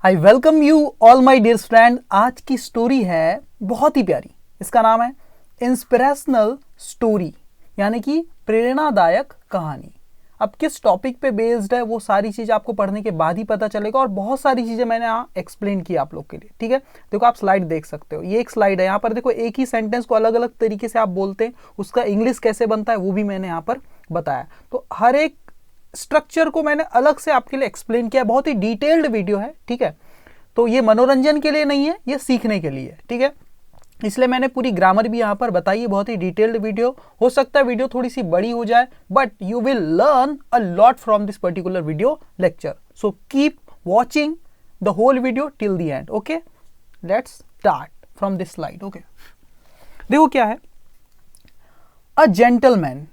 I welcome you all my dear friend. आज की story है बहुत ही प्यारी। इसका नाम है इंस्पिरेशनल स्टोरी, यानी कि प्रेरणादायक कहानी। अब किस टॉपिक पे बेस्ड है वो सारी चीज़ आपको पढ़ने के बाद ही पता चलेगा, और बहुत सारी चीज़ें मैंने यहाँ एक्सप्लेन की आप लोग के लिए। ठीक है, देखो आप स्लाइड देख सकते हो, ये एक स्लाइड है। यहाँ पर देखो एक ही सेंटेंस को अलग अलग तरीके से आप बोलते हैं, उसका इंग्लिश कैसे बनता है वो भी मैंने यहाँ पर बताया। तो हर एक स्ट्रक्चर को मैंने अलग से आपके लिए एक्सप्लेन किया। बहुत ही डिटेल्ड वीडियो है, ठीक है। तो ये मनोरंजन के लिए नहीं है, ये सीखने के लिए, ठीक है। इसलिए मैंने पूरी ग्रामर भी यहाँ पर बताई है। बहुत ही डिटेल्ड वीडियो। हो सकता है वीडियो थोड़ी सी बड़ी हो जाए, but you will learn a lot from this particular video lecture. So keep watching the whole video till the end. Okay, let's start from this slide. Okay, देखो क्या है अ जेंटलमैन।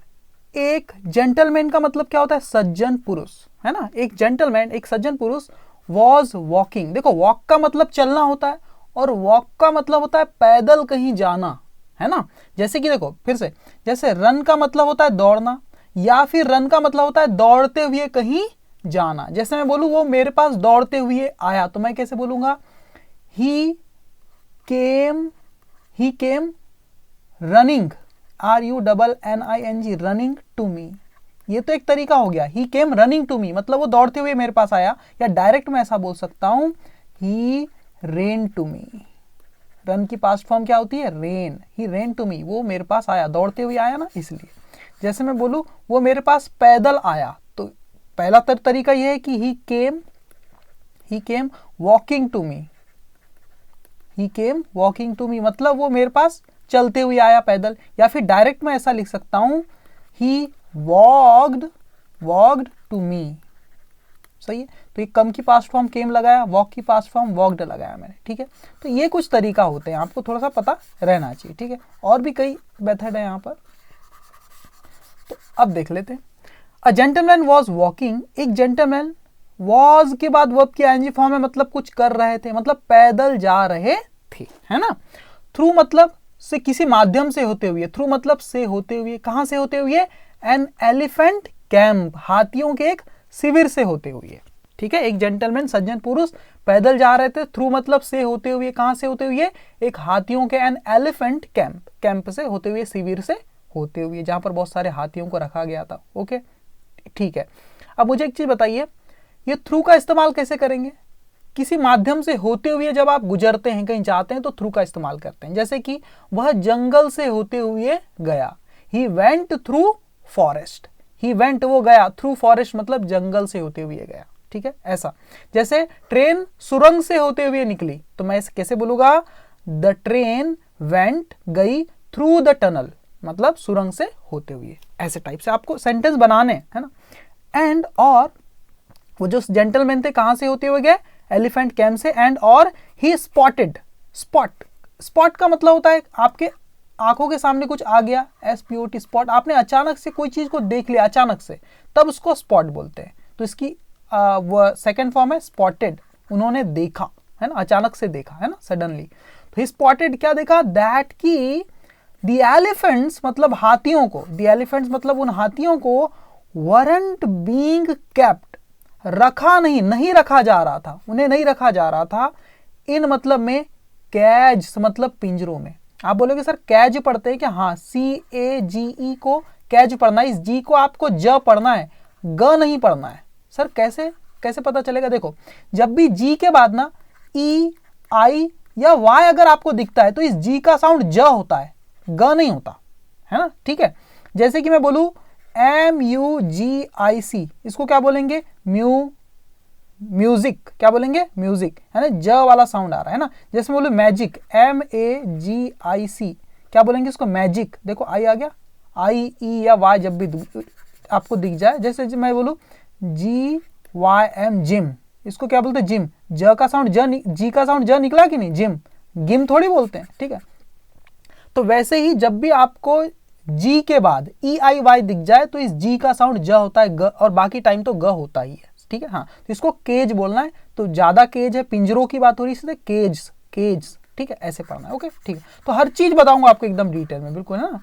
एक जेंटलमैन का मतलब क्या होता है? सज्जन पुरुष, है ना। एक जेंटलमैन, एक सज्जन पुरुष वॉज वॉकिंग। देखो वॉक का मतलब चलना होता है, और वॉक का मतलब होता है पैदल कहीं जाना, है ना। जैसे कि देखो फिर से, जैसे रन का मतलब होता है दौड़ना, या फिर रन का मतलब होता है दौड़ते हुए कहीं जाना। जैसे मैं बोलूं वो मेरे पास दौड़ते हुए आया, तो मैं कैसे बोलूंगा? He came running, RUNNING, running to me. ये तो एक तरीका हो गया। ही केम रनिंग टू मी मतलब वो दौड़ते हुए मेरे पास आया, या डायरेक्ट मैं ऐसा बोल सकता हूं he ran to me. Run की पास्ट फॉर्म क्या होती है? Ran. He ran to me, वो मेरे पास आया, दौड़ते हुए आया ना, इसलिए। जैसे मैं बोलूं वो मेरे पास पैदल आया, तो पहला तरीका यह है कि he came walking to me. He came walking to me मतलब वो मेरे पास चलते हुए आया पैदल। या फिर डायरेक्ट मैं ऐसा लिख सकता हूं ही वॉक्ड टू मी। सही है। तो ये कम की पास्ट फॉर्म केम लगाया, वॉक की पास्ट फॉर्म वॉक्ड लगाया मैंने, ठीक है। तो ये कुछ तरीका होते हैं, आपको थोड़ा सा पता रहना चाहिए, ठीक है। और भी कई मेथड है यहाँ पर, तो अब देख लेते हैं। A gentleman was walking. एक जेंटलमैन, वॉज के बाद वर्ब की आईएनजी फॉर्म है, मतलब कुछ कर रहे थे, मतलब पैदल जा रहे थे, है ना। थ्रू मतलब से, किसी माध्यम से होते हुए। थ्रू मतलब से होते हुए। कहां से होते हुए? एन एलिफेंट कैंप, हाथियों के एक शिविर से होते हुए, ठीक है। एक जेंटलमैन, सज्जन पुरुष पैदल जा रहे थे। थ्रू मतलब से होते हुए। कहां से होते हुए? एक हाथियों के, एन एलिफेंट कैंप, कैंप से होते हुए, शिविर से होते हुए, जहां पर बहुत सारे हाथियों को रखा गया था। ओके, ठीक है। अब मुझे एक चीज बताइए, ये थ्रू का इस्तेमाल कैसे करेंगे? किसी माध्यम से होते हुए जब आप गुजरते हैं, कहीं जाते हैं, तो थ्रू का इस्तेमाल करते हैं। जैसे कि वह जंगल से होते हुए गया। He went through forest. He went वो गया, थ्रू फॉरेस्ट मतलब जंगल से होते हुए गया, ठीक है। ऐसा जैसे ट्रेन सुरंग से होते हुए निकली, तो मैं कैसे बोलूंगा? द ट्रेन वेंट, गई, थ्रू द टनल मतलब सुरंग से होते हुए। ऐसे टाइप से आपको सेंटेंस बनाने, है ना। एंड और वो जो जेंटलमैन थे कहां से होते हुए गए? एलिफेंट कैंप से। एंड और ही स्पॉटेड। स्पॉट का मतलब होता है आपके आंखों के सामने कुछ आ गया, SPOT, स्पॉट। आपने अचानक से कोई चीज को देख लिया अचानक से, तब उसको स्पॉट बोलते हैं। तो इसकी वो सेकेंड फॉर्म है स्पॉटेड। उन्होंने देखा, है ना, अचानक से देखा, है ना, सडनली। तो ही स्पॉटेड क्या देखा? दैट की द एलिफेंट्स मतलब हाथियों को, द एलिफेंट्स मतलब उन हाथियों को वरंट बीइंग केप्ट, रखा नहीं रखा जा रहा था, उन्हें नहीं रखा जा रहा था। इन मतलब में कैज मतलब पिंजरों में। आप बोलोगे सर कैज पढ़ते हैं क्या? हाँ, CAGE को कैज पढ़ना है। इस जी को आपको ज पढ़ना है, ग नहीं पढ़ना है। सर कैसे पता चलेगा? देखो जब भी जी के बाद ना E, I या Y अगर आपको दिखता है, तो इस जी का साउंड ज होता है, ग नहीं होता, है ना, ठीक है। जैसे कि मैं बोलूं MUGIC, इसको क्या बोलेंगे? म्यूजिक। क्या बोलेंगे? म्यूजिक, है ना, ज वाला साउंड आ रहा है ना। जैसे मैं बोलूं मैजिक, MAGIC, क्या बोलेंगे इसको? मैजिक। देखो आई आ गया, IE या Y जब भी आपको दिख जाए। जैसे मैं बोलूं GYM, जिम, इसको क्या बोलते हैं? जिम। ज का साउंड जी का साउंड ज निकला कि नहीं? जिम, गिम थोड़ी बोलते हैं, ठीक है। तो वैसे ही जब भी आपको जी के बाद EIY दिख जाए, तो इस जी का साउंड ज होता है, ग, और बाकी टाइम तो ग होता ही है, ठीक है। हाँ, तो इसको केज बोलना है। तो ज्यादा केज है, पिंजरों की बात हो रही है, इसलिए केज, ठीक है, ऐसे पढ़ना है। ओके, ठीक है। तो हर चीज बताऊंगा आपको एकदम डिटेल में, बिल्कुल, है ना।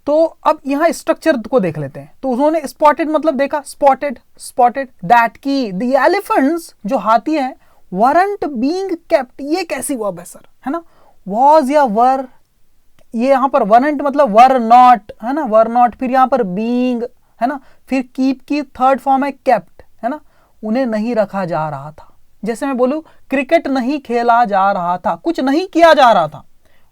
तो अब यहाँ स्ट्रक्चर को देख लेते हैं। तो उन्होंने स्पॉटेड मतलब देखा, स्पॉटेड दैट की द एलिफेंट्स जो हाथी हैं वरंट बीइंग केप्ट, ये कैसी वर्ब है सर, है ना, वॉज या वर, ये यहाँ पर वरंट मतलब वर नॉट, है ना, वर नॉट, फिर यहाँ पर बीइंग, है ना, फिर कीप की थर्ड फॉर्म है केप्ट, है ना, उन्हें नहीं रखा जा रहा था। जैसे मैं बोलूं क्रिकेट नहीं खेला जा रहा था, कुछ नहीं किया जा रहा था,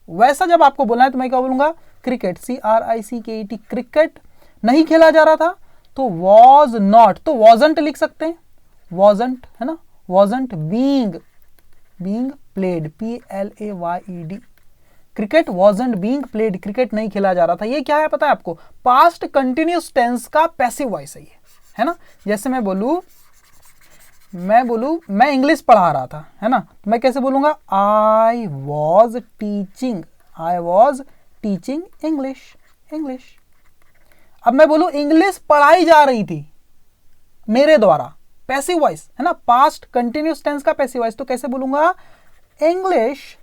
वैसा जब आपको बोलना है तो मैं क्या बोलूंगा, क्रिकेट, CRICKET, क्रिकेट नहीं खेला जा रहा था, तो वॉज नॉट, तो वॉजंट लिख सकते हैं, वॉजंट, है ना, wasn't being played, PLAYED, cricket wasn't being played, cricket नहीं खेला जा रहा था। ये क्या है पता है आपको, पास्ट कंटिन्यूस टेंस का पैसिव वॉइस है ना। जैसे मैं बोलूं मैं इंग्लिश पढ़ा रहा था, है ना, तो मैं कैसे बोलूंगा, आई वॉज टीचिंग इंग्लिश। अब मैं बोलूं इंग्लिश पढ़ाई जा रही थी मेरे द्वारा, पैसिव वॉइस है ना, पास्ट कंटिन्यूस टेंस का पैसिव वॉइस, तो कैसे बोलूंगा, English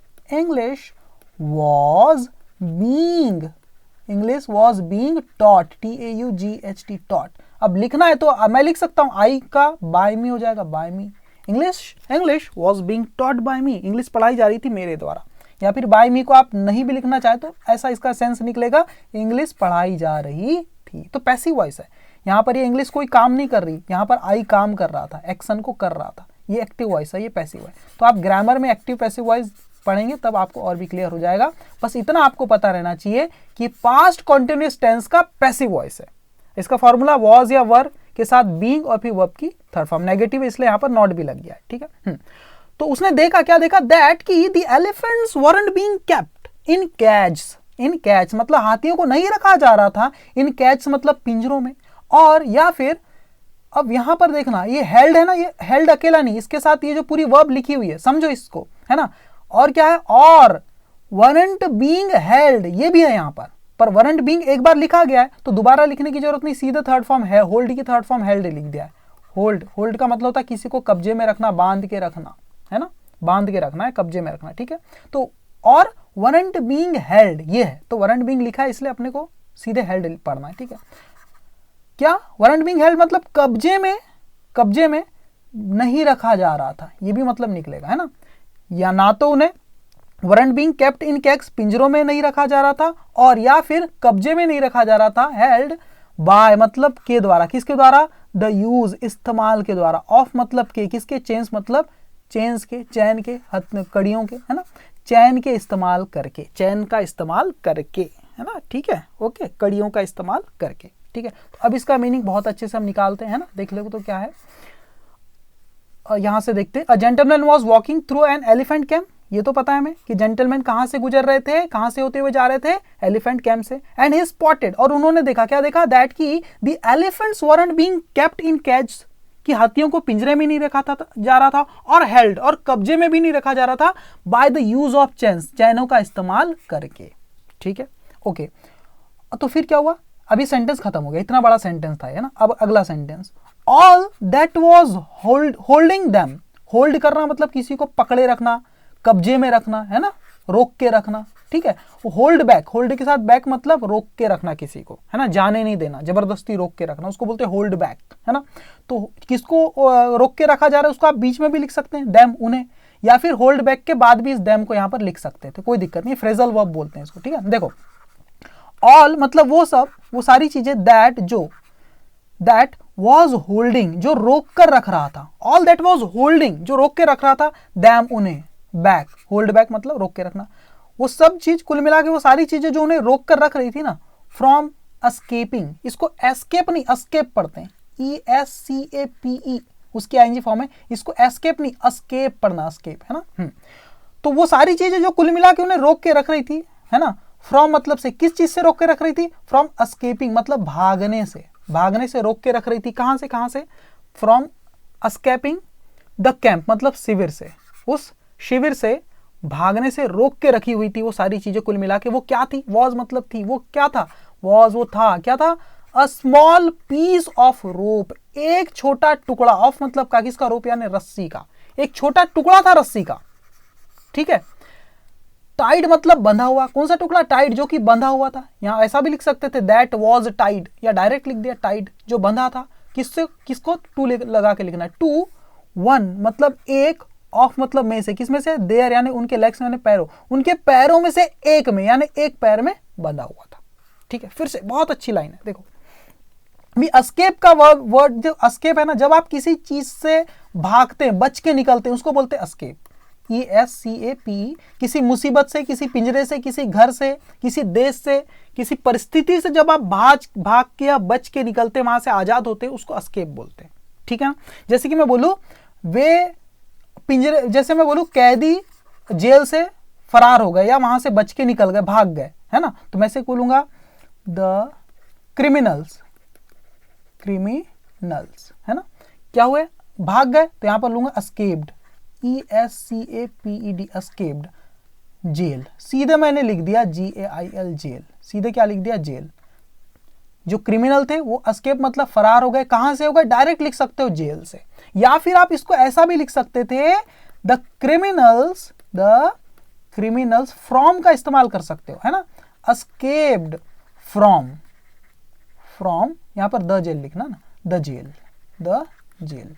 was being taught, TAUGHT, taught। अब लिखना है तो मैं लिख सकता हूं, आई का बाय मी हो जाएगा, by me, English was being taught by me, English पढ़ाई जा रही थी मेरे द्वारा। या फिर बाय मी को आप नहीं भी लिखना चाहे तो ऐसा इसका सेंस निकलेगा, इंग्लिश पढ़ाई जा रही थी, तो पैसिव वॉइस है। यहाँ पर ये इंग्लिश कोई काम नहीं कर रही, यहाँ पर आई काम कर रहा था, एक्शन को कर रहा था, ये एक्टिव वॉइस है, ये पैसिव है। तो आप ग्रामर में एक्टिव पैसिव वॉइस पढ़ेंगे तब आपको और भी क्लियर हो जाएगा। बस इतना आपको पता रहना चाहिए कि पास्ट कॉन्टिन्यूस टेंस का पैसिव वॉइस है। इसका फॉर्मूला वॉज या वर के साथ बीइंग और फिर वर्ब की थर्ड फॉर्म, नेगेटिव इसलिए यहाँ पर नॉट भी लग गया है, ठीक है। तो उसने देखा, क्या देखा, दैट की the elephants weren't being kept in cage मतलब हाथियों को नहीं रखा जा रहा था, इन कैज मतलब पिंजरों में, और या फिर अब यहां पर देखना, ये हेल्ड है ना, ये हेल्ड अकेला नहीं, इसके साथ ये जो पूरी वर्ब लिखी हुई है, समझो इसको, है ना, और क्या है, और वरंट बीइंग हेल्ड, ये भी है यहां पर वरंट बीइंग एक बार लिखा गया है तो दोबारा लिखने की जरूरत नहीं, सीधा थर्ड फॉर्म है, होल्ड की थर्ड फॉर्म हेल्ड लिख दिया है। होल्ड का मतलब होता है किसी को कब्जे में रखना, बांध के रखना, है ना, बांध के रखना है, कब्जे में रखना, ठीक है। तो और वरंट बीइंग हेल्ड ये है, तो वरंट बीइंग लिखा है इसलिए अपने को सीधे हेल्ड पढ़ना है, ठीक है। क्या वरंट बीइंग हेल्ड मतलब कब्जे में नहीं रखा जा रहा था, ये भी मतलब निकलेगा, है ना, या ना तो उन्हें वरंट बीइंग केप्ट इन कैक्स, पिंजरों में नहीं रखा जा रहा था, और या फिर कब्जे में नहीं रखा जा रहा था, हेल्ड बाय मतलब के द्वारा, किसके द्वारा, द यूज इस्तेमाल के द्वारा, ऑफ मतलब के, किसके, चेन्स मतलब चेन्स के, चैन के, कड़ियों के, है ना, चैन के इस्तेमाल करके, चैन का इस्तेमाल करके, है ना, ठीक है, ओके, कड़ियों का इस्तेमाल करके, ठीक है। तो अब इसका मीनिंग बहुत अच्छे से हम निकालते हैं ना, देख लो तो क्या है, यहां से देखते हैं, a gentleman was walking through an elephant camp, ये तो पता है हमें कि जेंटलमैन कहां से गुजर रहे थे, कहां से होते हुए जा रहे थे, एलिफेंट कैंप से, एंड ही स्पॉटेड, और उन्होंने देखा, क्या देखा, दैट की the elephants weren't being kept in cage, कि हाथियों को पिंजरे में नहीं रखा था जा रहा था, और हेल्ड और कब्जे में भी नहीं रखा जा रहा था, by the use of chains, चैनों का इस्तेमाल करके, ठीक है, ओके। तो फिर क्या हुआ, अभी सेंटेंस खत्म हो गया, इतना बड़ा सेंटेंस था, है ना। अब अगला sentence, all that was holding them, hold करना मतलब किसी को पकड़े रखना, कब्जे में रखना, है ना, रोक के रखना, ठीक है। होल्ड बैक, होल्ड के साथ बैक मतलब रोक के रखना किसी को, है ना, जाने नहीं देना, जबरदस्ती रोक के रखना, उसको बोलते हैं होल्ड बैक, है ना। तो किसको रोक के रखा जा रहा है, उसको आप बीच में भी लिख सकते हैं, देम, उन्हें, या फिर होल्ड बैक के बाद भी इस देम को यहाँ पर लिख सकते थे, कोई दिक्कत नहीं, फ्रेजल वर्ब बोलते हैं इसको, ठीक है। देखो ऑल मतलब वो सब, वो सारी चीजें, दैट वॉज होल्डिंग जो रोक कर रख रहा था, ऑल दैट वॉज होल्डिंग जो रोक के रख रहा था, दैम उन्हें, बैक, होल्ड बैक मतलब रोक के रखना, वो सब चीज कुल मिला के वो सारी चीजें जो उन्हें रोक कर रख रही थी ना, फ्रॉम एस्केपिंग, इसको एस्केप नहीं एस्केप पढ़ते हैं, ESCAPE उसकी आईएनजी फॉर्म है, इसको एस्केप नहीं एस्केप पढ़ना, एस्केप, है ना। तो वो सारी चीजें जो कुल मिला के उन्हें रोक के रख रही थी, है ना, फ्रॉम मतलब से, किस चीज से रोक के रख रही थी, फ्रॉम एस्केपिंग मतलब भागने से रोक के रख रही थी, कहां से, फ्रॉम एस्केपिंग द कैंप मतलब शिविर से, उस शिविर से भागने से रोक के रखी हुई थी वो सारी चीजें कुल मिला के। वो क्या थी, वॉज मतलब थी, वो क्या था, वॉज वो था, क्या था, a small piece of rope, एक छोटा टुकड़ा, ऑफ मतलब का, किसका, रोप यानी रस्सी का, एक छोटा टुकड़ा था रस्सी का, ठीक है। टाइड मतलब बंधा हुआ, कौन सा टुकड़ा, टाइड जो कि बंधा हुआ था, यहां ऐसा भी लिख सकते थे, दैट वॉज टाइड, या डायरेक्ट लिख दिया टाइड जो बंधा था, किससे, किसको, टू लगा के लिखना है, टू वन मतलब एक ऑफ मतलब में से, किस में से, देयर यानी उनके लेग्स यानी पैरों, उनके पैरों में से एक में यानी एक पैर में बंधा हुआ था। ठीक है, फिर से बहुत अच्छी लाइन है, देखो भी एस्केप का वर्ड जो एस्केप है ना, जब आप किसी चीज से भागते हैं, बच के निकलते हैं, उसको बोलते हैं एस्केप, ESCAPE। किसी मुसीबत से, किसी पिंजरे से, किसी घर से, किसी देश से, किसी परिस्थिति से जब आप भाग के या बच के निकलते, वहां से आजाद होते हैं, उसको एस्केप बोलते हैं। ठीक है, जैसे कि मैं बोलूं वे पिंजरे, जैसे मैं बोलूं कैदी जेल से फरार हो गए या वहां से बच के निकल गए, भाग गए, है ना, तो मैं से बोलूंगा द क्रिमिनल्स, है ना, क्या हुए, भाग गए, तो यहां पर लूंगा एस्केप्ड, ESCAPED, एस्केप्ड, जेल, सीधे मैंने लिख दिया GAIL, जेल, सीधे क्या लिख दिया, जेल। जो क्रिमिनल थे वो एस्केप मतलब फरार हो गए, कहां से हो गए, डायरेक्ट लिख सकते हो जेल से, या फिर आप इसको ऐसा भी लिख सकते थे द क्रिमिनल्स फ्रॉम का इस्तेमाल कर सकते हो, है ना, एस्केप्ड फ्रॉम, यहां पर द जेल लिखना ना, द जेल।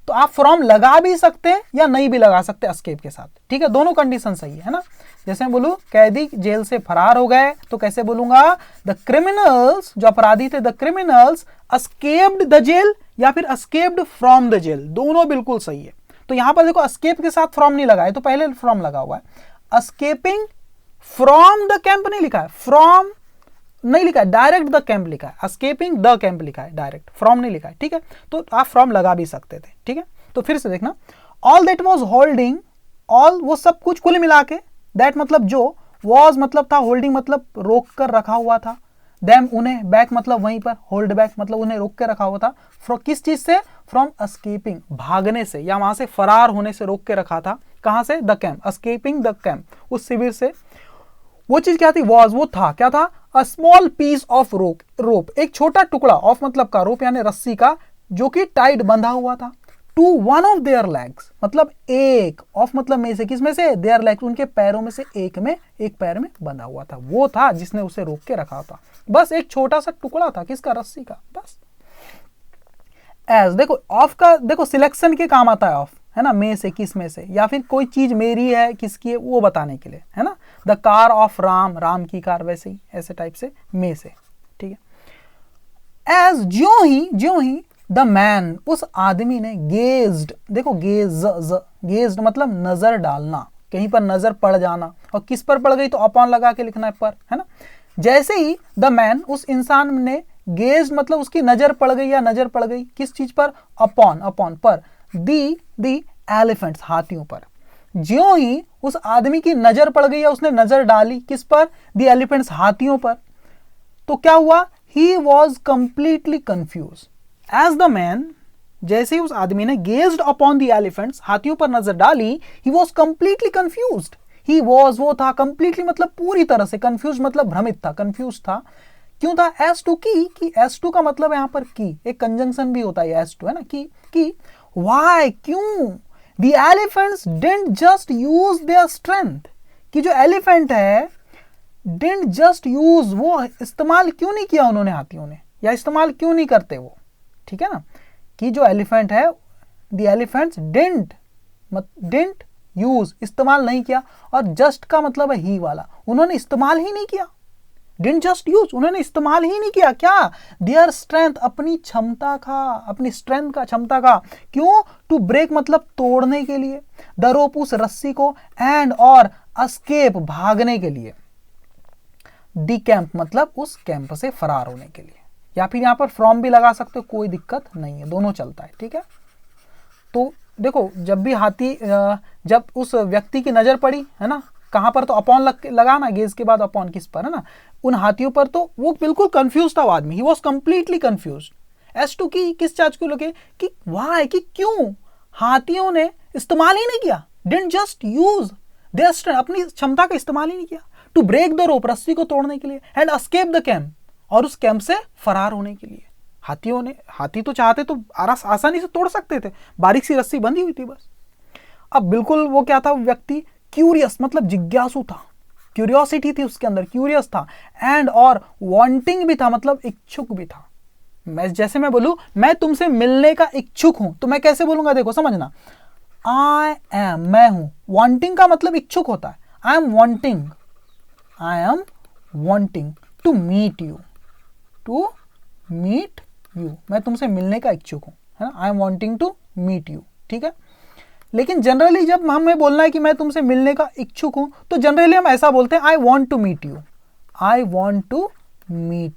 तो आप फ्रॉम लगा भी सकते हैं या नहीं भी लगा सकते एस्केप के साथ। ठीक है, दोनों कंडीशन सही है ना। जैसे मैं बोलूं कैदी जेल से फरार हो गए, तो कैसे बोलूंगा, द क्रिमिनल्स, जो अपराधी थे, the criminals escaped the jail या फिर एस्केप्ड फ्रॉम द जेल, दोनों बिल्कुल सही है। तो यहां पर देखो एस्केप के साथ फ्रॉम नहीं लगा है, तो पहले फ्रॉम लगा हुआ है, एस्केपिंग फ्रॉम द कैंप नहीं लिखा है, फ्रॉम नहीं लिखा है, डायरेक्ट द कैंप लिखा है, एस्केपिंग द कैंप लिखा है, डायरेक्ट फ्रॉम नहीं लिखा है। ठीक है, तो आप फ्रॉम लगा भी सकते थे। ठीक है, तो फिर से देखना, all that was holding, all वो सब कुछ कुल मिला के, दैट मतलब जो, वॉज मतलब था, होल्डिंग मतलब रोक कर रखा हुआ था, देम उन्हें, बैक मतलब वहीं पर, होल्ड बैक मतलब उन्हें रोक के रखा हुआ था, किस चीज से, फ्रॉम एस्केपिंग, भागने से या वहां से फरार होने से रोक के रखा था, कहां से, the camp, escaping the camp, उस शिविर से। वो चीज क्या थी, वॉज वो था, क्या था, a small piece of rope, एक छोटा टुकड़ा, ऑफ मतलब का, रोप यानी रस्सी का, जो कि टाइट बंधा हुआ था, to one of their legs मतलब एक, ऑफ मतलब में से, किस में से, देयर लेग्स उनके पैरों में से एक में, एक पैर में बंधा हुआ था, वो था जिसने उसे रोक के रखा था। बस एक छोटा सा टुकड़ा था, किसका, रस्सी का, बस। एज देखो ऑफ का, देखो सिलेक्शन के काम आता है ऑफ, है ना, में से, किस में से, या फिर कोई चीज मेरी है किसकी है वो बताने के लिए, है ना, the car of Ram, Ram की कार, वैसे ही ऐसे टाइप से में से। ठीक है, एज ज्यों ही द मैन उस आदमी ने, गेज्ड, देखो गेज्ड मतलब नजर डालना, कहीं पर नजर पड़ जाना, और किस पर पड़ गई, तो अपॉन लगा के लिखना है, पर, है ना, जैसे ही द मैन उस इंसान ने, गेज्ड मतलब उसकी नजर पड़ गई या नजर पड़ गई किस चीज पर, अपॉन पर, दी एलिफेंट्स हाथियों पर, ज्यों ही उस आदमी की नजर पड़ गई या उसने नजर डाली किस पर, दी एलिफेंट्स हाथियों पर, तो क्या हुआ, he was completely confuse, as the man, जैसे ही उस आदमी ने गेज्ड अपॉन द एलिफेंट्स, हाथियों पर नजर डाली, ही was completely confused, he was वो था, कंप्लीटली मतलब पूरी तरह से, कंफ्यूज मतलब भ्रमित था, कंफ्यूज था, क्यों था, एज टू की एज टू का मतलब यहां पर की, एक कंजंक्शन भी होता है एज टू, है ना, की वाई, क्यों, the elephants didn't just use their strength, कि जो एलिफेंट है डिडंट जस्ट यूज, वो इस्तेमाल क्यों नहीं किया उन्होंने, हाथियों ने, या इस्तेमाल क्यों नहीं करते वो। ठीक है ना, कि जो एलिफेंट है, द एलिफेंट्स डिडंट यूज, इस्तेमाल नहीं किया, और जस्ट का मतलब है ही वाला, उन्होंने इस्तेमाल ही नहीं किया, डिडंट जस्ट यूज, उन्होंने इस्तेमाल ही नहीं किया, क्या, देयर स्ट्रेंथ, अपनी क्षमता का, अपनी स्ट्रेंथ का, क्षमता का, क्यों, टू ब्रेक मतलब तोड़ने के लिए, द रोप उस रस्सी को, एंड और एस्केप भागने के लिए, डी कैंप मतलब उस कैंप से फरार होने के लिए, या फिर यहां पर फ्रॉम भी लगा सकते हो, कोई दिक्कत नहीं है, दोनों चलता है। ठीक है, तो देखो जब भी हाथी, जब उस व्यक्ति की नजर पड़ी, है ना, कहां पर, तो अपॉन लगाना, गेज के बाद अपॉन किस पर, है ना, उन हाथियों पर, तो वो बिल्कुल कंफ्यूज था वो आदमी, he was completely confuse, as to की किस चार्ज को लेके, कि वाई, कि क्यों हाथियों ने इस्तेमाल ही नहीं किया, didn't just use their strength, अपनी क्षमता का इस्तेमाल ही नहीं किया, टू ब्रेक द रोप, रस्सी को तोड़ने के लिए, एंड एस्केप द कैंप, और उस कैंप से फरार होने के लिए। हाथियों ने, हाथी तो चाहते तो आसानी से तोड़ सकते थे, बारीक सी रस्सी बंधी हुई थी बस। अब बिल्कुल वो क्या था, व्यक्ति क्यूरियस मतलब जिज्ञासु था, क्यूरियोसिटी थी उसके अंदर, क्यूरियस था, एंड और वांटिंग भी था मतलब इच्छुक भी था। मैं जैसे मैं बोलूं मैं तुमसे मिलने का इच्छुक हूं, तो मैं कैसे बोलूंगा, देखो समझना, आई एम, मैं हूं, वांटिंग का मतलब इच्छुक होता है, I am wanting to meet you, मैं तुमसे मिलने का इच्छुक हूं, है ना, I am wanting to meet you, ठीक है। लेकिन जनरली जब हमें बोलना है कि मैं तुमसे मिलने का इच्छुक हूं, तो जनरली हम ऐसा बोलते हैं, I want to meet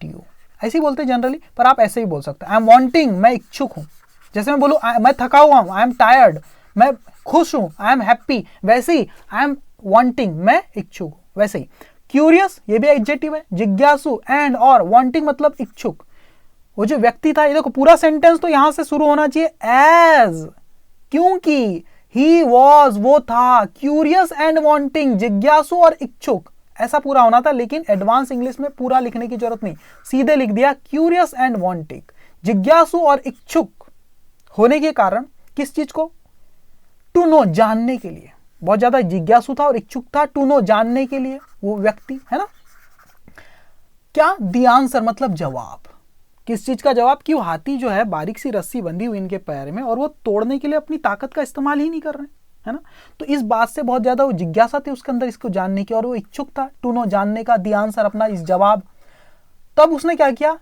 you, ऐसे ही बोलते हैं जनरली, पर आप ऐसे ही बोल सकते हैं, आई एम वॉन्टिंग, मैं इच्छुक हूं। जैसे मैं बोलूँ मैं थका हुआ हूं, आई एम टायर्ड, मैं खुश हूं, आई एम हैप्पी, वैसे ही आई एम वॉन्टिंग, मैं इच्छुक हूं, वैसे ही। क्यूरियस, ये भी एडजेक्टिव है, जिज्ञासु एंड और वॉन्टिंग मतलब इच्छुक। वो जो व्यक्ति था, ये देखो पूरा सेंटेंस तो यहां से शुरू होना चाहिए एज, क्योंकि ही वॉज, वो था, क्यूरियस एंड वॉन्टिंग, जिज्ञासु और इच्छुक, ऐसा पूरा होना था। लेकिन एडवांस इंग्लिश में पूरा लिखने की जरूरत नहीं, सीधे लिख दिया क्यूरियस एंड वॉन्टिंग, जिज्ञासु और इच्छुक होने के कारण किस चीज को, टू नो, जानने के लिए, बहुत ज्यादा जिज्ञासु था और इच्छुक था टू नो, जानने के लिए, वो व्यक्ति, है ना। क्या, द आंसर मतलब जवाब, किस चीज का जवाब, कि वो हाथी जो है बारीक सी रस्सी बंधी हुई इनके पैर में और वो तोड़ने के लिए अपनी ताकत का इस्तेमाल ही नहीं कर रहे, है ना। तो इस बात से बहुत ज्यादा वो जिज्ञासा थी उसके अंदर इसको जानने की, और वो इच्छुक था टू नो, जानने का, द आंसर अपना इस जवाब। तब उसने क्या किया,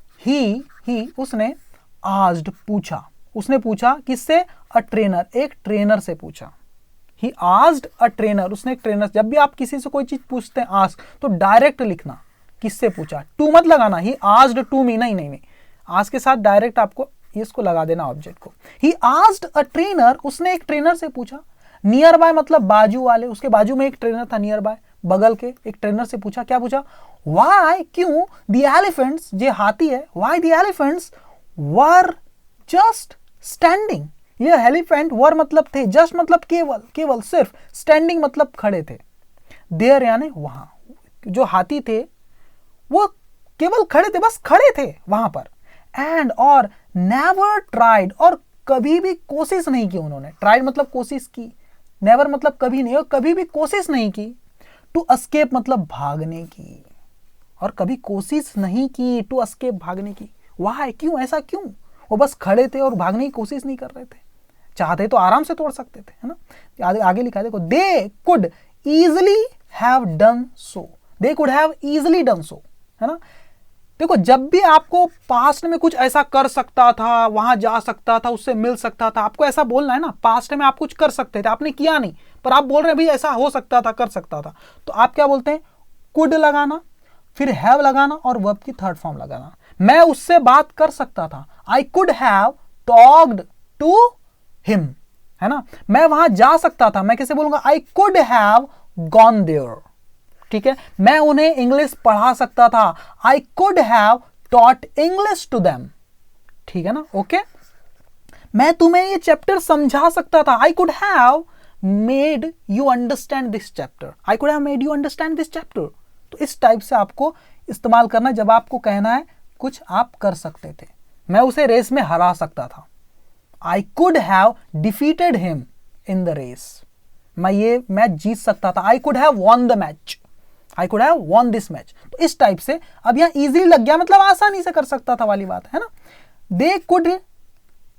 उसने आस्क्ड, पूछा, उसने पूछा किससे, अ ट्रेनर, एक ट्रेनर से पूछा। ही आस्क्ड अ ट्रेनर, उसने एक ट्रेनर, जब भी आप किसी से कोई चीज पूछते हैं आस्क, तो डायरेक्ट लिखना, किससे पूछा, टू मत लगाना, ही आस्क्ड टू मी, नहीं, आज के साथ डायरेक्ट आपको इसको लगा देना ऑब्जेक्ट को। ही आस्क्ड अ ट्रेनर, उसने एक ट्रेनर से पूछा। नियर बाय मतलब बाजू वाले, उसके बाजू में एक ट्रेनर था, नियर बाय, बगल के एक ट्रेनर से पूछा, क्या पूछा, व्हाई, क्यों, द एलिफेंट्स, जे हाथी है, why the elephants were just standing, ये एलिफेंट वर मतलब थे, जस्ट मतलब केवल सिर्फ, स्टैंडिंग मतलब खड़े थे, देयर यानी वहां, जो हाथी थे वो केवल खड़े थे, बस खड़े थे वहां पर। एंड और नेवर ट्राइड, और कभी भी कोशिश नहीं की उन्होंने, ट्राइड मतलब कोशिश की, नेवर मतलब कभी नहीं, और कभी भी कोशिश नहीं की, टू एस्केप मतलब भागने की, और कभी कोशिश नहीं की टू एस्केप, भागने की। व्हाई, क्यों, ऐसा क्यों, वो बस खड़े थे और भागने की कोशिश नहीं कर रहे थे, चाहते तो आराम से तोड़ सकते थे, है ना। आगे लिखा है देखो, they could easily have done so, they could have easily done so, है ना। देखो जब भी आपको पास्ट में कुछ ऐसा कर सकता था, वहां जा सकता था, उससे मिल सकता था, आपको ऐसा बोलना है ना, पास्ट में आप कुछ कर सकते थे, आपने किया नहीं, पर आप बोल रहे हैं भाई ऐसा हो सकता था, कर सकता था, तो आप क्या बोलते हैं, कुड लगाना, फिर हैव लगाना और वर्ब की थर्ड फॉर्म लगाना। मैं उससे बात कर सकता था, I could have talked to him, है ना। मैं वहां जा सकता था, मैं कैसे बोलूंगा, I could have gone there, ठीक है। मैं उन्हें इंग्लिश पढ़ा सकता था, I could have taught English to them, ठीक है ना, ओके। मैं तुम्हें ये चैप्टर समझा सकता था, I could have made you understand this chapter, I could have made you understand this chapter. तो इस टाइप से आपको इस्तेमाल करना जब आपको कहना है कुछ आप कर सकते थे। मैं उसे रेस में हरा सकता था, I could have defeated him in the race, मैं ये मैच जीत सकता था, I could have won the match, I could have won this match. तो इस टाइप से अब यहां इजी लग गया, मतलब आसानी से कर सकता था वाली बात है ना। दे कुड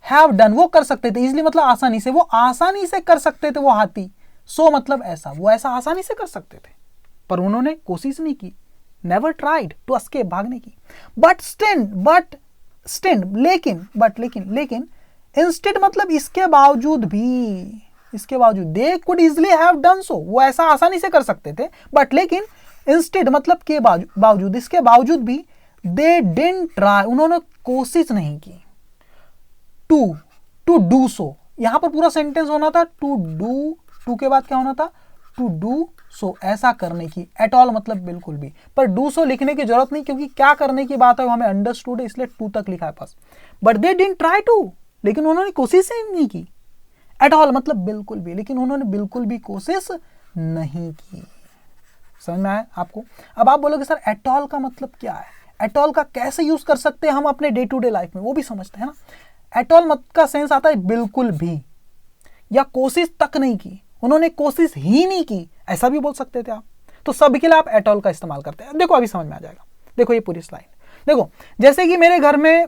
हैव डन, वो कर सकते थे, इजीली मतलब आसानी से, वो आसानी से कर सकते थे वो हाथी, सो मतलब ऐसा, वो ऐसा आसानी से कर सकते थे, पर उन्होंने कोशिश नहीं की, नेवर ट्राइड टू एस्केप, भागने की। बट स्टिल, लेकिन इंस्टेड मतलब इसके बावजूद भी, इसके बावजूद, they could easily have done so, वो ऐसा आसानी से कर सकते थे, बट लेकिन इंस्टेड मतलब के बावजूद, इसके बावजूद भी, दे डिडंट ट्राई, उन्होंने कोशिश नहीं की, टू डू सो, यहां पर पूरा सेंटेंस होना था टू डू, टू के बाद क्या होना था, टू डू सो, ऐसा करने की, एट ऑल मतलब बिल्कुल भी, पर डू सो लिखने की जरूरत नहीं, क्योंकि क्या करने की बात है वो हमें अंडरस्टूड है, इसलिए टू तक लिखा है बस। But they didn't try to, लेकिन उन्होंने कोशिश ही नहीं की, एट ऑल मतलब बिल्कुल भी, लेकिन उन्होंने बिल्कुल भी कोशिश नहीं की। समझ में आया आपको। अब आप बोलोगे सर एट ऑल का मतलब क्या है, एट ऑल का कैसे यूज कर सकते हैं हम अपने डे टू डे लाइफ में, वो भी समझते हैं ना। एट ऑल मत का सेंस आता है बिल्कुल भी, या कोशिश तक नहीं की, उन्होंने कोशिश ही नहीं की, ऐसा भी बोल सकते थे आप। तो सब के लिए आप एट ऑल का इस्तेमाल करते हैं। देखो अभी समझ में आ जाएगा, देखो ये पूरी स्लाइड देखो। जैसे कि मेरे घर में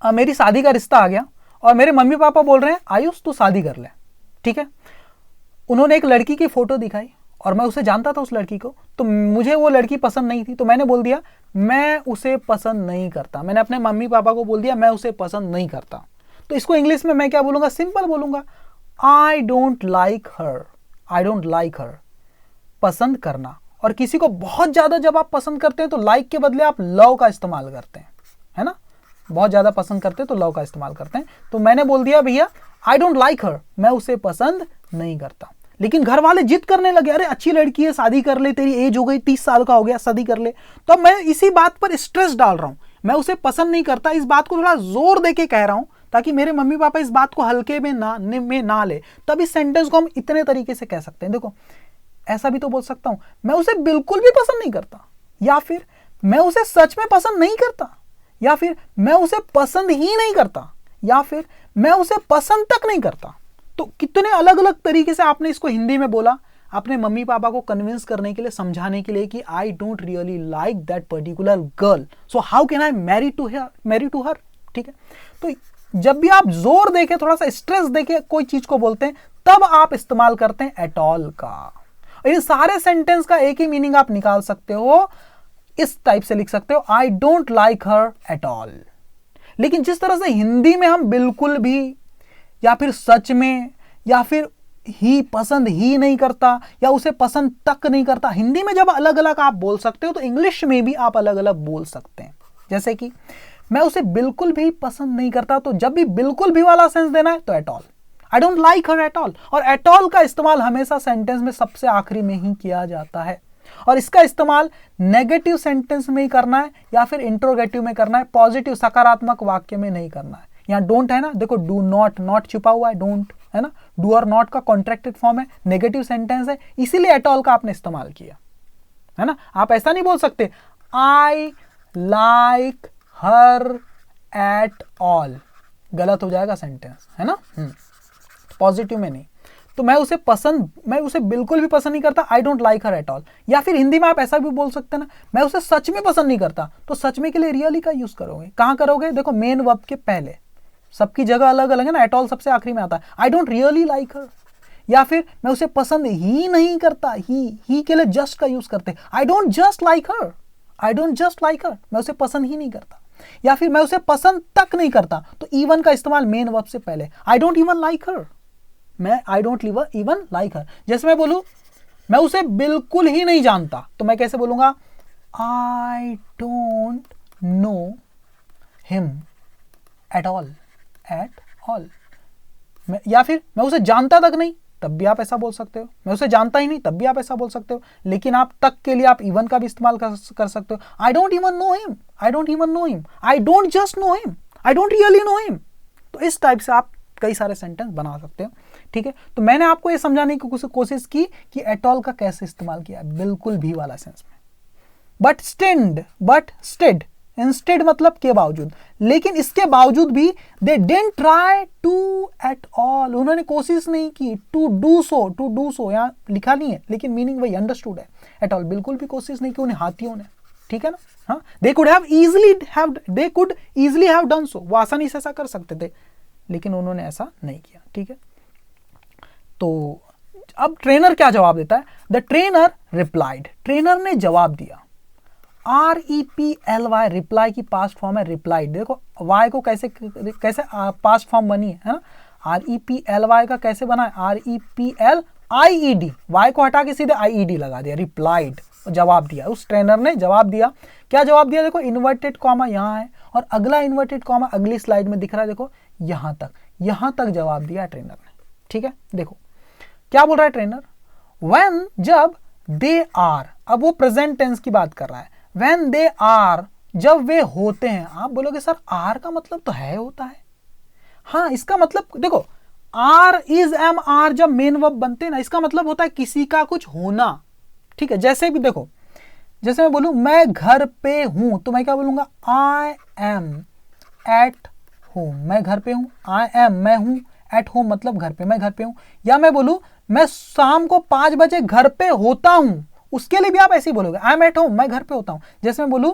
मेरी शादी का रिश्ता आ गया और मेरे मम्मी पापा बोल रहे हैं आयुष तू शादी कर ले, ठीक है। उन्होंने एक लड़की की फोटो दिखाई और मैं उसे जानता था उस लड़की को, तो मुझे वो लड़की पसंद नहीं थी, तो मैंने बोल दिया मैं उसे पसंद नहीं करता। मैंने अपने मम्मी पापा को बोल दिया मैं उसे पसंद नहीं करता। तो इसको इंग्लिश में मैं क्या बोलूँगा, सिंपल बोलूँगा, I don't like her. I don't like her, पसंद करना। और किसी को बहुत ज़्यादा जब आप पसंद करते हैं तो लाइक के बदले आप लव का इस्तेमाल करते हैं, है ना। बहुत ज़्यादा पसंद करते हैं तो लव का इस्तेमाल करते हैं। तो मैंने बोल दिया भैया आई डोंट लाइक हर, मैं उसे पसंद नहीं करता। लेकिन घर वाले जिद करने लगे, अरे अच्छी लड़की है, शादी कर ले, तेरी एज हो गई, 30 साल का हो गया, शादी कर ले। तो मैं इसी बात पर स्ट्रेस डाल रहा हूं, मैं उसे पसंद नहीं करता, इस बात को थोड़ा जोर देके कह रहा हूं ताकि मेरे मम्मी पापा इस बात को हल्के में ना ले। तब इस सेंटेंस को हम इतने तरीके से कह सकते हैं। देखो ऐसा भी तो बोल सकता हूं, मैं उसे बिल्कुल भी पसंद नहीं करता, या फिर मैं उसे सच में पसंद नहीं करता, या फिर मैं उसे पसंद ही नहीं करता, या फिर मैं उसे पसंद तक नहीं करता। तो कितने अलग अलग तरीके से आपने इसको हिंदी में बोला अपने मम्मी पापा को कन्विंस करने के लिए, समझाने के लिए कि I don't really like that particular girl, so how can I marry to her. ठीक है। तो जब भी आप जोर देके, थोड़ा सा स्ट्रेस देके कोई चीज को बोलते हैं, तब आप इस्तेमाल करते हैं एट ऑल का। इन सारे सेंटेंस का एक ही मीनिंग आप निकाल सकते हो, इस टाइप से लिख सकते हो, आई don't like her at all. लेकिन जिस तरह से हिंदी में हम बिल्कुल भी, या फिर सच में, या फिर ही पसंद ही नहीं करता, या उसे पसंद तक नहीं करता, हिंदी में जब अलग अलग आप बोल सकते हो तो इंग्लिश में भी आप अलग अलग बोल सकते हैं। जैसे कि मैं उसे बिल्कुल भी पसंद नहीं करता, तो जब भी बिल्कुल भी वाला सेंस देना है तो at all, I don't like her at all. और एट ऑल का इस्तेमाल हमेशा सेंटेंस में सबसे आखिरी में ही किया जाता है, और इसका इस्तेमाल नेगेटिव सेंटेंस में ही करना है या फिर इंट्रोगेटिव में करना है, पॉजिटिव सकारात्मक वाक्य में नहीं करना है। यहाँ डोंट है ना, देखो डू नॉट, नॉट छिपा हुआ है, डोंट है ना, डू और नॉट का कॉन्ट्रैक्टेड फॉर्म है, नेगेटिव सेंटेंस है, इसीलिए एट ऑल का आपने इस्तेमाल किया, है ना। आप ऐसा नहीं बोल सकते I like her at all, गलत हो जाएगा सेंटेंस, है ना। पॉजिटिव में नहीं। तो मैं उसे बिल्कुल भी पसंद नहीं करता, आई don't like her at all. या फिर हिंदी में आप ऐसा भी बोल सकते हैं ना, मैं उसे सच में पसंद नहीं करता, तो सच में के लिए रियली का यूज करोगे। कहां करोगे, देखो मेन वर्ब के पहले, सबकी जगह अलग अलग है ना, एट ऑल सबसे आखिरी में आता है। आई डोंट रियली लाइक हर, या फिर मैं उसे पसंद ही नहीं करता, ही के लिए जस्ट का यूज करते, I don't just like her, I don't just like her, मैं उसे पसंद ही नहीं करता। या फिर मैं उसे पसंद तक नहीं करता, तो इवन का इस्तेमाल मेन वर्ब से पहले, I don't even like her, मैं आई डोंट इवन लाइक हर। जैसे मैं बोलूं मैं उसे बिल्कुल ही नहीं जानता, तो मैं कैसे बोलूंगा, I don't know him at all, at all. या फिर मैं उसे जानता तक नहीं, तब भी आप ऐसा बोल सकते हो। मैं उसे जानता ही नहीं, तब भी आप ऐसा बोल सकते हो। लेकिन आप तक के लिए आप इवन का भी इस्तेमाल कर सकते हो। I don't even know him, I don't even know him, I don't just know him, I don't really know him. तो इस टाइप से आप कई सारे सेंटेंस बना सकते हो। ठीक है। तो मैंने आपको ये समझाने की कोशिश की कि एट ऑल का कैसे इस्तेमाल किया है, बिल्कुल भी वाला सेंस में। बट स्टेड, इंस्टेड मतलब के बावजूद, लेकिन इसके बावजूद भी they didn't try to at all, उन्होंने कोशिश नहीं की टू डू सो, यहाँ लिखा नहीं है लेकिन मीनिंग वही अंडरस्टूड है। एट ऑल बिल्कुल भी कोशिश नहीं की उन्हें हाथियों ने, ठीक है ना। हाँ, they could easily have done so, वो आसानी से ऐसा कर सकते थे, लेकिन उन्होंने ऐसा नहीं किया। ठीक है। तो अब ट्रेनर क्या जवाब देता है, द ट्रेनर रिप्लाइड, ट्रेनर ने जवाब दिया। REPLY, रिप्लाई की पास्ट फॉर्म है रिप्लाइड। देखो वाई को कैसे पास्ट फॉर्म बनी है ना, REPLY का कैसे बना है, REPLIED, वाई को हटा के सीधे IED लगा दिया, रिप्लाइड, जवाब दिया। उस ट्रेनर ने जवाब दिया। क्या जवाब दिया, देखो इन्वर्टेड कॉमा यहाँ है और अगला इन्वर्टेड कॉमा अगली स्लाइड में दिख रहा है, देखो यहाँ तक जवाब दिया ट्रेनर ने। ठीक है। देखो क्या बोल रहा है ट्रेनर, व्हेन, जब, दे आर, अब वो प्रेजेंट टेंस की बात कर रहा है, व्हेन दे आर, जब वे होते हैं। आप बोलोगे सर आर का मतलब तो है होता है, हाँ इसका मतलब देखो आर इज एम आर जब मेन वर्ब बनते हैं ना, इसका मतलब होता है किसी का कुछ होना। ठीक है। जैसे भी देखो, जैसे मैं बोलूं मैं घर पे हूं, तो मैं क्या बोलूंगा, आई एम एट होम, मैं घर पे हूं, आई एम, मैं हूं, एट होम मतलब घर पे, मैं घर पे हूं। या मैं बोलूं मैं शाम को 5 बजे घर पे होता हूं, उसके लिए भी आप ऐसे ही बोलोगे, आई एम एट होम, मैं घर पे होता हूं। जैसे मैं बोलूं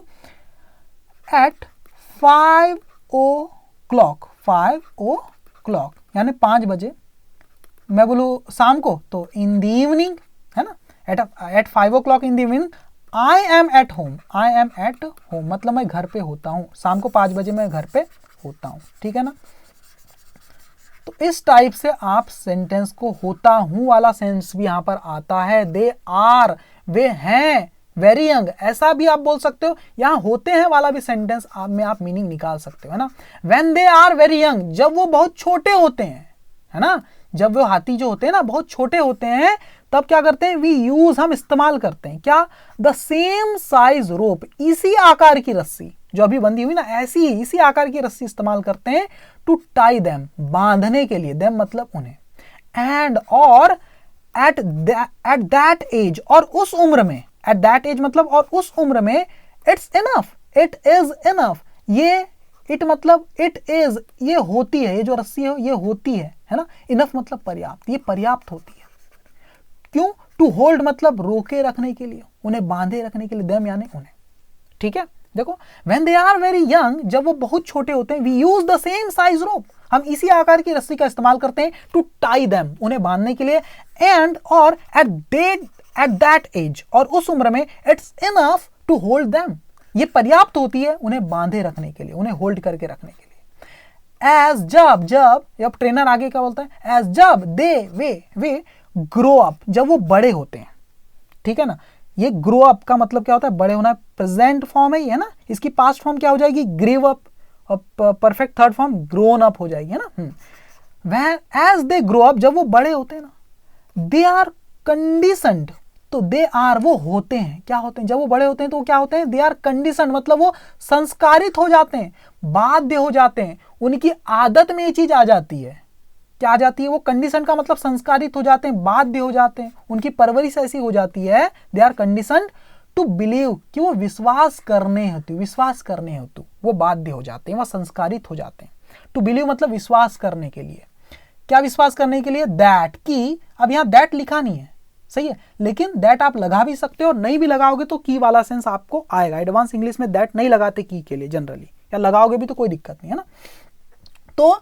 एट 5 o'clock, 5 o'clock यानी 5 बजे मैं बोलूँ शाम को तो इन द इवनिंग, है ना, at 5 o'clock in the evening I am at home, I am at home मतलब मैं घर पे होता हूँ, शाम को 5 बजे मैं घर पे होता हूँ, ठीक है ना। तो इस टाइप से आप सेंटेंस को होता हूँ वाला सेंस भी यहाँ पर आता है। दे आर, वे हैं वेरी यंग, ऐसा भी आप बोल सकते हो। यहाँ होते हैं वाला भी सेंटेंस में आप मीनिंग निकाल सकते हो, है ना। When they are very young, जब वो बहुत छोटे होते हैं, है ना, जब वो हाथी जो होते हैं ना बहुत छोटे होते हैं, तब क्या करते हैं, वी यूज, हम इस्तेमाल करते हैं क्या, द सेम साइज रोप, इसी आकार की रस्सी जो अभी बंधी हुई ना, ऐसी इसी आकार की रस्सी इस्तेमाल करते हैं, टू टाई देम, बांधने के लिए, देम मतलब उन्हें, एंड और एट दैट एज, और उस उम्र में, एट दैट एज मतलब और उस उम्र में, it's enough, it is enough, ये इट मतलब इट इज, ये होती है, ये जो रस्सी है ये होती है ना, इनफ मतलब पर्याप्त, ये पर्याप्त होती है। क्यों, टू होल्ड मतलब रोके रखने के लिए, उन्हें बांधे रखने के लिए, देम यानी उन्हें, ठीक है। देखो when they are very young, जब वो बहुत छोटे होते हैं, we use the same size rope, हम इसी आकार की रस्सी का इस्तेमाल करते हैं, टू टाई देम, उन्हें बांधने के लिए, एंड और एट दैट एज, और उस उम्र में, it's enough to hold them, ये पर्याप्त होती है उन्हें बांधे रखने के लिए, उन्हें होल्ड करके रखने के लिए। एज जब ट्रेनर आगे क्या बोलता है, एज जब दे वे ग्रो अप, जब वो बड़े होते हैं, ठीक है ना। ये ग्रो अप का मतलब क्या होता है, बड़े होना, प्रेजेंट फॉर्म है ये, है ना, इसकी पास्ट फॉर्म क्या हो जाएगी, ग्रेव अप, और perfect third form grown up हो जाएगी, है ना। वह एज दे ग्रो अप, जब वो बड़े होते हैं ना, दे आर कंडीशनड, तो दे आर वो होते हैं, क्या होते हैं, जब वो बड़े होते हैं तो वो क्या होते हैं, दे आर कंडीशनड मतलब वो संस्कारित हो जाते हैं, बाध्य हो जाते हैं, उनकी आदत में ये चीज आ जाती है, क्या आ जाती है, वो कंडीशन का मतलब संस्कारित हो जाते हैं, बाध्य हो जाते हैं, उनकी परवरिश ऐसी हो जाती है, they are conditioned to believe, कि वो विश्वास करने हेतु वो बाध्य हो जाते हैं, वो संस्कारित हो जाते हैं। टू बिलीव मतलब विश्वास करने के लिए, क्या विश्वास करने के लिए, दैट, की, अब यहाँ दैट लिखा नहीं है, सही है, लेकिन दैट आप लगा भी सकते हो, नहीं भी लगाओगे तो की वाला सेंस आपको आएगा। एडवांस इंग्लिश में दैट नहीं लगाते की के लिए जनरली, या लगाओगे भी तो कोई दिक्कत नहीं है ना। तो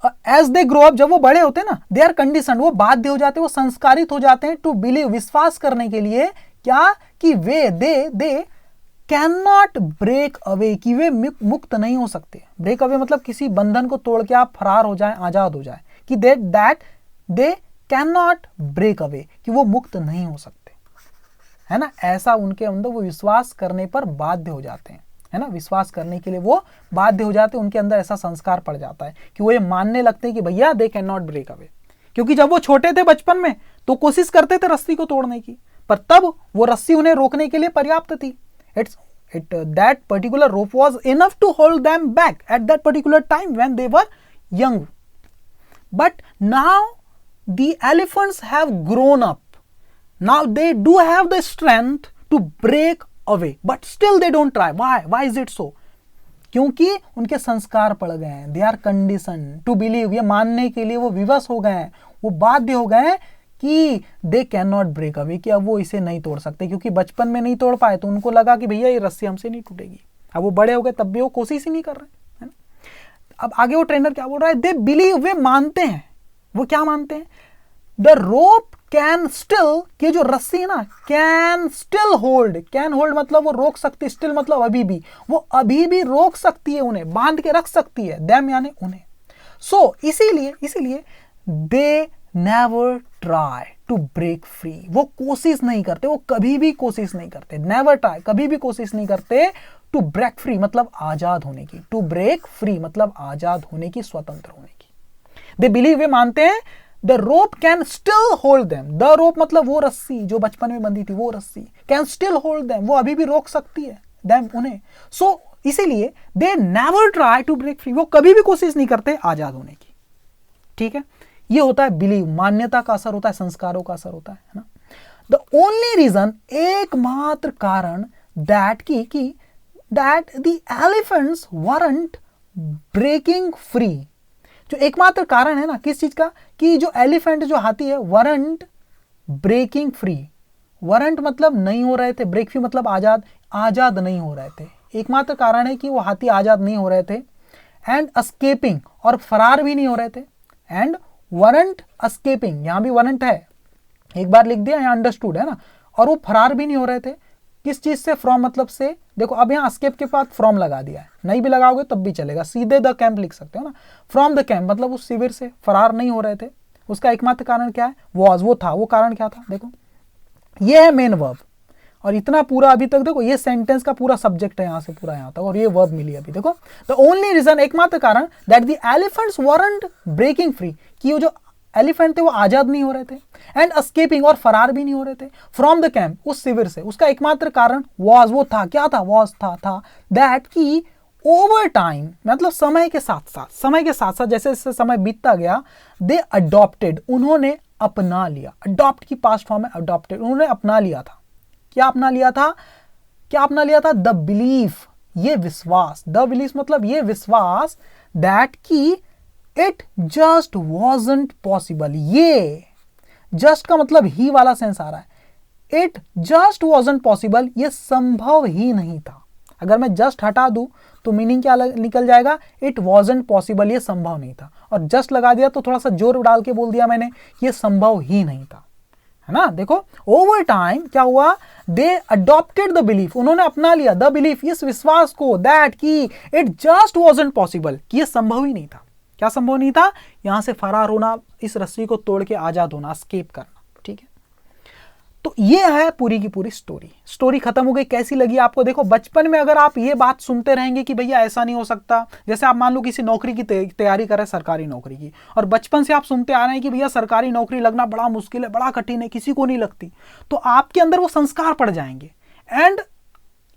एज दे ग्रो अप, जब वो बड़े होते हैं ना, दे आर कंडीशन, वो बाध्य हो जाते हैं, वो संस्कारित हो जाते हैं, टू बिलीव विश्वास करने के लिए, क्या, कि वे they can not break away, कि वे मुक्त नहीं हो सकते। ब्रेक अवे मतलब किसी बंधन को तोड़ के आप फरार हो जाएं, आजाद हो जाएं, कि that they can not break away, कि वो मुक्त नहीं हो सकते, है ना। ऐसा उनके अंदर वो विश्वास करने पर बाध्य हो जाते हैं, है ना, विश्वास करने के लिए वो बाध्य हो जाते हैं, उनके अंदर ऐसा संस्कार पड़ जाता है कि वो ये मानने लगते हैं कि भैया they can not break away. क्योंकि जब वो छोटे थे बचपन में तो कोशिश करते थे रस्सी को तोड़ने की, पर तब वो रस्सी उन्हें रोकने के लिए पर्याप्त थी। That particular rope was enough to hold them back at that particular time when they were young, but now the elephants have grown up, now they do have the strength to break away, but still they don't try. Why is it so? क्योंकि उनके संस्कार पड़ गए हैं, they are conditioned to believe, ये मानने के लिए वो विवश हो गए हैं, वो बाध्य हो गए हैं कि they cannot break away, कि अब वो इसे नहीं तोड़ सकते, क्योंकि बचपन में नहीं तोड़ पाए तो उनको लगा कि भैया ये रस्सी हमसे नहीं टूटेगी। अब वो बड़े हो गए तब भी वो कोशिश ही नहीं कर रहे, है ना। अब आगे वो ट्रेनर क्या बोल रहा है, दे बिलीव, वे मानते हैं, वो क्या मानते हैं, द रोप कैन स्टिल, कि जो रस्सी है ना, can still hold, can hold मतलब वो रोक सकती, स्टिल मतलब अभी भी, वो अभी भी रोक सकती है, उन्हें बांध के रख सकती है, देम यानी उन्हें। सो इसीलिए they never try to break free, वो कोशिश नहीं करते, वो कभी भी कोशिश नहीं करते, नेवर ट्राई, कभी भी कोशिश नहीं करते, टू ब्रेक फ्री मतलब आजाद होने की, टू ब्रेक फ्री मतलब आजाद होने की, स्वतंत्र होने की। दे बिलीव, वे मानते हैं, the rope can still hold them, the rope मतलब वो रस्सी जो बचपन में बंधी थी, वो रस्सी, कैन स्टिल होल्ड देम, वो अभी भी रोक सकती है, देम उन्हें। सो इसीलिए they never try to break free, वो कभी भी कोशिश नहीं करते आजाद होने की, ठीक है। ये होता है बिलीव, मान्यता का असर होता है, संस्कारों का असर होता है ना। द ओनली रीजन, एकमात्र कारण, दैट की that the elephants weren't breaking free, जो एकमात्र कारण है ना किस चीज का, कि जो एलिफेंट, जो हाथी है, वरंट ब्रेकिंग फ्री, वरंट मतलब नहीं हो रहे थे, ब्रेक फ्री मतलब आजाद नहीं हो रहे थे, एकमात्र कारण है कि वो हाथी आजाद नहीं हो रहे थे, एंड एस्केपिंग, और फरार भी नहीं हो रहे थे, एंड वरंट एस्केपिंग, यहाँ भी वरंट है, एक बार लिख दिया, यहाँ अंडरस्टूड है ना, और वो फरार भी नहीं हो रहे थे किस चीज से, फ्रॉम मतलब से, देखो अब यहाँ एस्केप के बाद फ्रॉम लगा दिया है, नहीं भी लगाओगे तब भी चलेगा, सीधे द कैंप लिख सकते हो ना, फ्रॉम द कैंप मतलब उस शिविर से फरार नहीं हो रहे थे, उसका एकमात्र कारण क्या है, वॉज, वो था, वो कारण क्या था, देखो ये है मेन वर्ब, और इतना पूरा अभी तक देखो ये सेंटेंस का पूरा सब्जेक्ट है यहाँ से पूरा यहाँ तक, और ये वर्ब मिली अभी देखो, द ओनली रीजन, एकमात्र कारण, that the elephants weren't breaking free, कि वो जो एलिफेंट थे वो आजाद नहीं हो रहे थे, एंड एस्केपिंग, और फरार भी नहीं हो रहे थे, फ्रॉम द कैंप, उस शिविर से, उसका एकमात्र कारण वॉज, वो था, क्या था, वॉज था दैट की ओवर टाइम, मतलब समय के साथ साथ, समय के साथ साथ जैसे जैसे समय बीतता गया, दे अडॉप्टेड, उन्होंने अपना लिया, अडॉप्ट की पास्ट फॉर्म है अडॉप्टेड, उन्होंने अपना लिया था, क्या अपना लिया था, क्या अपना लिया था, द बिलीफ, ये विश्वास, द बिलीफ मतलब ये विश्वास, दैट की इट जस्ट वॉजंट पॉसिबल, ये जस्ट का मतलब ही वाला सेंस आ रहा है, इट जस्ट वॉजंट पॉसिबल, ये संभव ही नहीं था, अगर मैं जस्ट हटा दूं तो मीनिंग क्या निकल जाएगा, इट वॉजंट पॉसिबल, ये संभव नहीं था, और जस्ट लगा दिया तो थोड़ा सा जोर डाल के बोल दिया मैंने, ये संभव ही नहीं था, है ना, देखो ओवर टाइम क्या हुआ, दे अडॉप्टेड द बिलीफ, उन्होंने अपना लिया, द बिलीफ, इस विश्वास को, दैट की इट जस्ट वॉजंट पॉसिबल, कि ये संभव ही नहीं था, क्या संभव नहीं था, यहां से फरार होना, इस रस्सी को तोड़ के आजाद होना, एस्केप करना, ठीक है। तो ये है पूरी की पूरी स्टोरी खत्म हो गई। कैसी लगी आपको? देखो बचपन में अगर आप ये बात सुनते रहेंगे कि भैया ऐसा नहीं हो सकता, जैसे आप मान लो किसी नौकरी की तैयारी कर रहे हैं, सरकारी नौकरी की, और बचपन से आप सुनते आ रहे हैं कि भैया सरकारी नौकरी लगना बड़ा मुश्किल है, बड़ा कठिन है, किसी को नहीं लगती, तो आपके अंदर वो संस्कार पड़ जाएंगे, and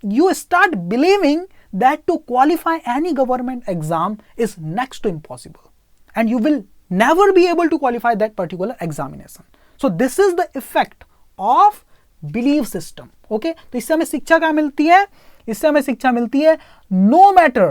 you start believing that to qualify any government exam is next to impossible, and you will never be able to qualify that particular examination. So this is the effect of belief system. Okay, तो इससे हमें शिक्षा क्या मिलती है? इससे हमें शिक्षा मिलती है no matter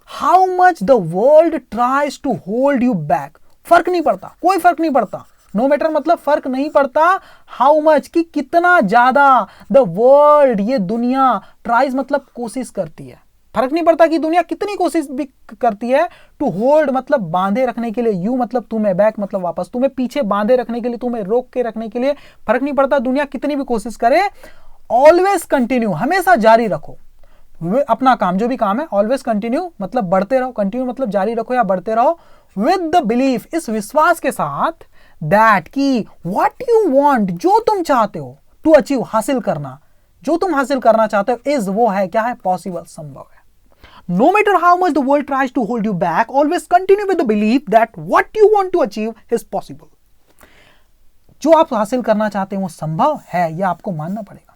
how much the world tries to hold you back, फर्क नहीं पड़ता, कोई फर्क नहीं पड़ता, नो मैटर मतलब फर्क नहीं पड़ता, हाउ मच कि कितना ज्यादा, द वर्ल्ड ये दुनिया, ट्राइज मतलब कोशिश करती है, फर्क नहीं पड़ता कि दुनिया कितनी कोशिश भी करती है, टू होल्ड मतलब बांधे रखने के लिए, यू मतलब तुम्हें, बैक मतलब वापस, तुम्हें पीछे बांधे रखने के लिए, तुम्हें रोक के रखने के लिए, फर्क नहीं पड़ता दुनिया कितनी भी कोशिश करे, ऑलवेज कंटिन्यू, हमेशा जारी रखो अपना काम, जो भी काम है, ऑलवेज कंटिन्यू मतलब बढ़ते रहो, कंटिन्यू मतलब जारी रखो या बढ़ते रहो, विद द बिलीफ, इस विश्वास के साथ, दैट की व्हाट यू वांट, जो तुम चाहते हो, टू अचीव हासिल करना, जो तुम हासिल करना चाहते हो, इज वो है, क्या है, पॉसिबल, संभव है। No matter how much the world tries to hold you back, always continue with the belief that what you want to achieve is possible, जो आप हासिल करना चाहते हैं वो संभव है, यह आपको मानना पड़ेगा।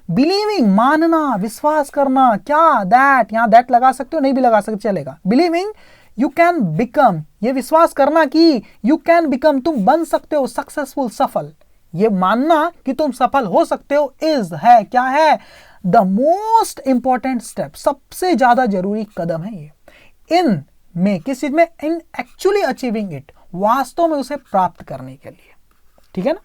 बिलीविंग मानना, विश्वास करना, क्या, दैट, यहां दैट लगा सकते हो, नहीं भी लगा सकते चलेगा, बिलीविंग यू कैन बिकम, ये विश्वास करना कि यू कैन बिकम, तुम बन सकते हो, सक्सेसफुल, सफल, ये मानना कि तुम सफल हो सकते हो, इज है, क्या है, द मोस्ट इंपॉर्टेंट स्टेप, सबसे ज्यादा जरूरी कदम है ये, इन में, किस चीज में, इन एक्चुअली अचीविंग इट, वास्तव में उसे प्राप्त करने के लिए, ठीक है ना,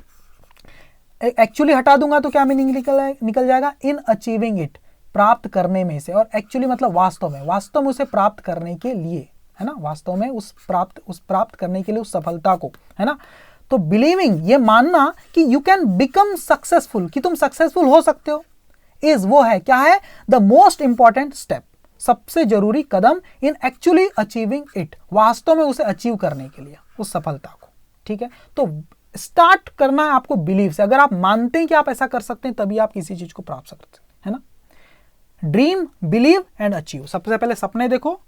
एक्चुअली हटा दूंगा तो क्या मीनिंग निकल जाएगा, इन अचीविंग इट, प्राप्त करने में से, और एक्चुअली मतलब वास्तव में उसे प्राप्त करने के लिए, है ना, वास्तव में उस प्राप्त करने के लिए, उस सफलता को, है ना। तो बिलीविंग ये मानना कि यू कैन बिकम सक्सेसफुल, कि तुम सक्सेसफुल हो सकते हो, इज वो है, क्या है, द मोस्ट इंपॉर्टेंट स्टेप, सबसे जरूरी कदम, इन एक्चुअली अचीविंग इट, वास्तव में उसे अचीव करने के लिए, उस सफलता को, ठीक है। तो स्टार्ट करना है आपको बिलीव से, अगर आप मानते हैं कि आप ऐसा कर सकते हैं तभी आप किसी चीज को प्राप्त कर सकते हैं, है ना। ड्रीम, बिलीव एंड अचीव, सबसे पहले सपने देखो,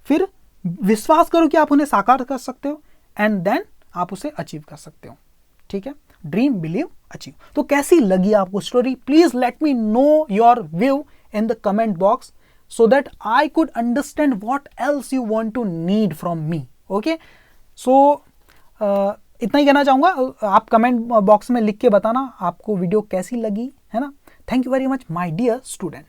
फिर विश्वास करो कि आप उन्हें साकार कर सकते हो, एंड देन आप उसे अचीव कर सकते हो, ठीक है। Dream, believe, achieve. तो कैसी लगी आपको story? Please let me know your view in the comment box, so that I could understand what else you want to need from me. Okay, so इतना ही कहना चाहूंगा, आप कमेंट बॉक्स में लिख के बताना आपको वीडियो कैसी लगी, है ना। Thank you very much my dear student.